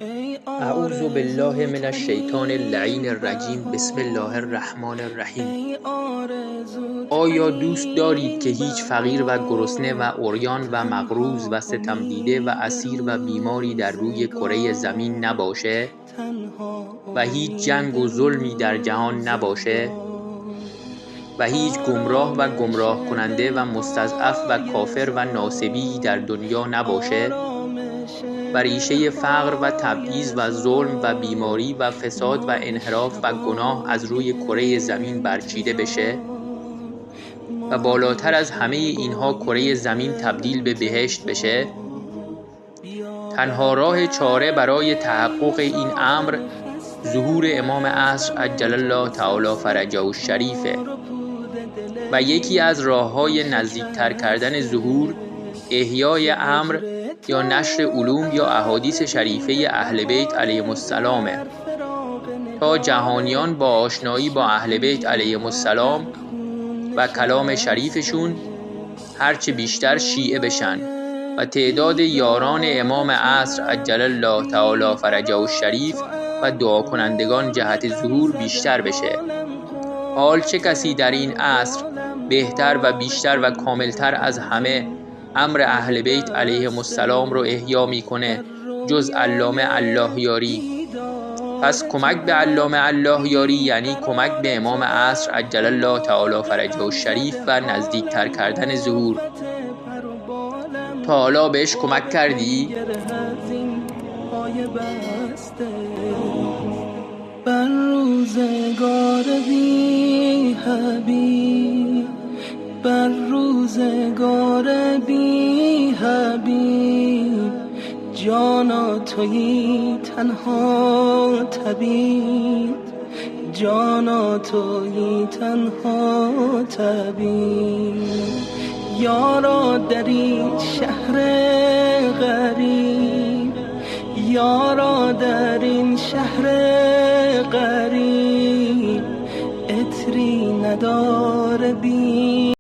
اعوذ بالله من الشیطان اللعین الرجیم. بسم الله الرحمن الرحیم. آیا دوست دارید که هیچ فقیر و گرسنه و عریان و مقروض و ستم دیده و اسیر و بیماری در روی کره زمین نباشه و هیچ جنگ و ظلمی در جهان نباشه و هیچ گمراه و گمراه کننده و مستضعف و کافر و ناصبی در دنیا نباشه و ریشه فقر و تبعیض و ظلم و بیماری و فساد و انحراف و گناه از روی کره زمین برچیده بشه و بالاتر از همه اینها کره زمین تبدیل به بهشت بشه؟ تنها راه چاره برای تحقق این امر ظهور امام عصر عجل الله تعالی فرجه الشریفه و یکی از راه‌های نزدیکتر کردن ظهور احیای امر یا نشر علوم یا احادیث شریفه اهل بیت علیهم السلام تا جهانیان با آشنایی با اهل بیت علیهم السلام و کلام شریفشون هرچه بیشتر شیعه بشن و تعداد یاران امام عصر عجل الله تعالی فرجه الشریف و دعا کنندگان جهت ظهور بیشتر بشه. حال چه کسی در این عصر بهتر و بیشتر و کاملتر از همه امر اهل بیت علیهم السلام رو احیا میکنه جز علامه الله یاری؟ پس کمک به علامه الله یاری یعنی کمک به امام عصر عجل الله تعالی فرجه الشریف و نزدیکتر کردن ظهور. تا حالا بهش کمک کردی؟ بر روزگار بی حبیب، بر روزگار بی حبیب، جانا تویی تنها طبیب، جانا تویی تنها طبیب. یارا در این شهر غریب، یارا در این شهر غریب، عطری نداره بی